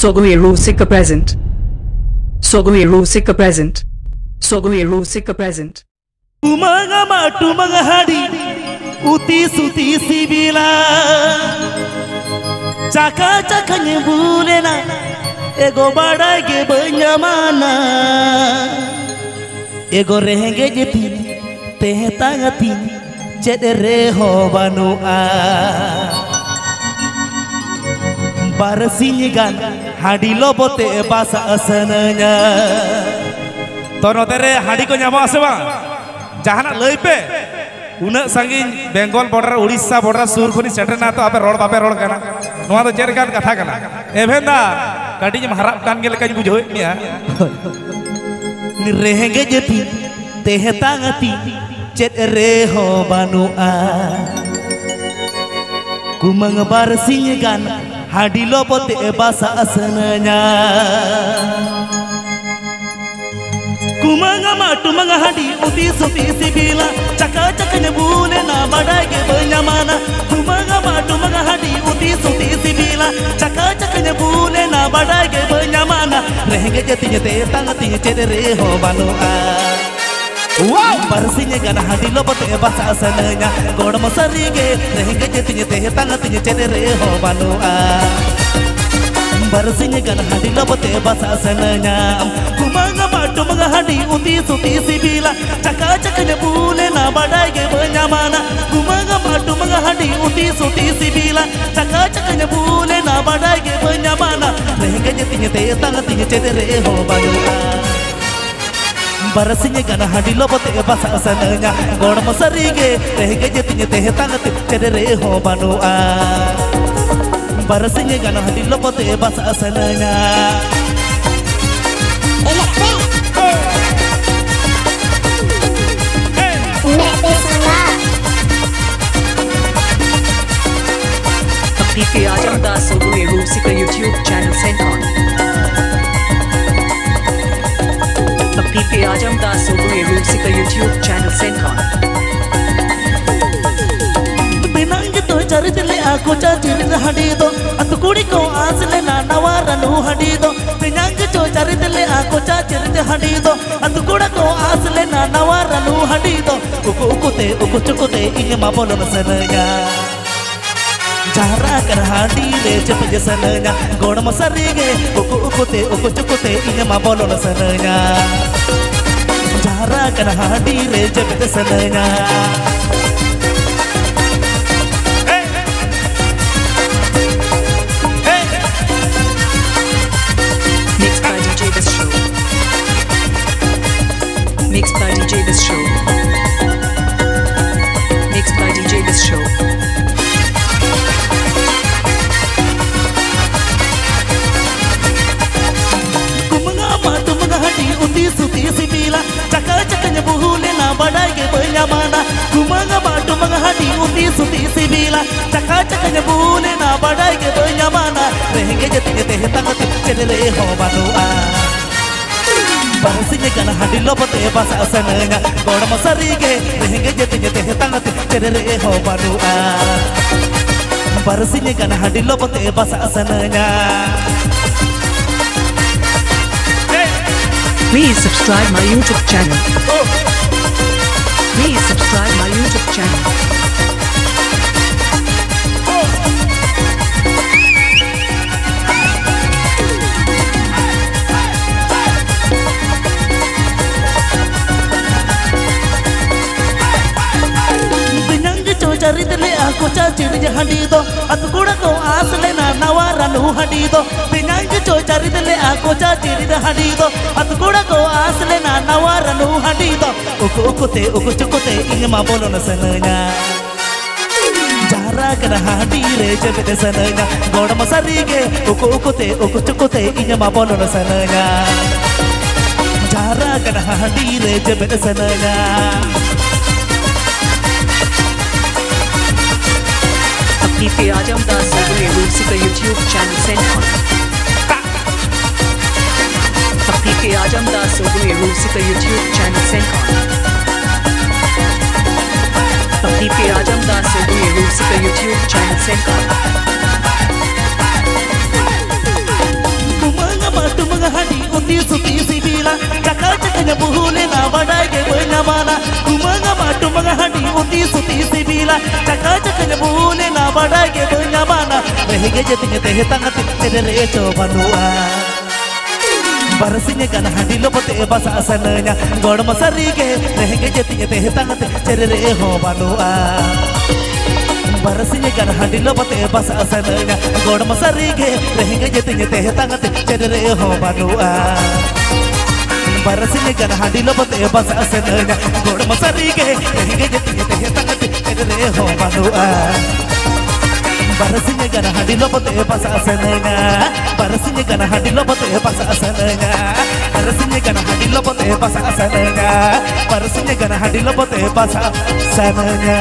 Sogoe Rusika present. Sogoe Rusika present. Sogoe Rusika present. Umaga matu manghadi uti suti sibila caka cakanya bulena ego badai ge benyamana ego rehenge jeti teh tangati cedere ho banua barsingan hadi lobote basa asananya tono tere hadi ko nyama ase bang jahana lay pe una sangin Bengal border Odisha border sur khoni setter na to ape rod kana noa to cher kan katha kana evenda kadi jam harap kan ge lekani bujhoy nia ni rehenge jeti teh tangati chet re ho banua kumang barsingan hadi lopote basa asananya kumanga matu manga hadi uti suti sibila caka cakanya bule na badai ge benyamana kumanga matu manga hadi uti suti sibila caka cakanya bule na badai ge benyamana rehenge jetinya te tangati cedere ho banua wow barsinya gana hadi lopote basa asananya god masarige rehenge jetinya te tangati cedere ho banua barsinya gana hadi lopote basa asananya kumanga matu manga hadi uti suti sibila caka cakanya bule na badai ge benyamana kumanga matu manga hadi uti suti sibila caka cakanya bule na badai ge benyamana rehenge jetinya te tangati cedere ho banua barsinya gana hadi lopote basa asananya god masarige rehenge jetinya te tangati cedere ho banua barsinya gana hadi lopote basa asananya PK Ajamdas Sogoe Rusika YouTube channel sent on. PK Ajamdas Sogoe Rusika YouTube channel sent on. Pinang to charitile ako cha chirin hadido atu kudi ko asle na nawaranu hadido pinang to charitile ako cha chirin hadido atu kuda ko asle na nawaranu hadido ukute ukuchukute inya bolo sananya jara kar hadi le chapje sananya god masarige ukute ukuchukute inya bolo sananya jara kar hadi le chapje sananya Mixed by DJ This Show. Mixed by DJ This Show. kumanga matu manga hadi uti suti sibila caka cakanya bule na badai ge benyamana kumanga matu manga hadi uti suti sibila caka cakanya bule na badai ge benyamana rehenge jetinya te tangati cedere ho banua barsinya gana hadi lopote basa asananya god masarige rehenge jetinya te tangati cedere ho banua barsinya gana hadi lopote basa asananya Please subscribe my YouTube channel. Please subscribe my YouTube channel. charitile ako cha chirja hadido atu kuda ko asle na nawaranu hadido pinang cho charitile ako cha chirja hadido atu kuda ko asle na nawaranu hadido ukute ukuchukute ingma bolo na sananya jara kar hadi re chapje sananya god masarige ukute ukuchukute ingma bolo na sananya jara kar hadi re chapje sananya PK Ajamdas Sogoe Rusika YouTube channel sent on. PK Ajamdas Sogoe Rusika YouTube channel sent on. PK Ajamdas Sogoe Rusika YouTube channel sent on. suti suti sibila caka caka nyebune na badai ke benyamana rehege jetinya teh tangat cedere coba nua barasinya kan handi lopote basa asananya god masari ke rehege jetinya teh tangat cedere ho banua barasinya kan handi lopote basa asananya god masari ke rehege jetinya teh tangat cedere ho banua barasinya kan handi lopote basa asananya god masari ke rehege jetinya teh tangat cedere ho banua barasinya kan handi lopote basa asananya barasinya kan handi lopote basa asananya barasinya kan handi lopote basa asananya barasinya kan handi lopote basa asananya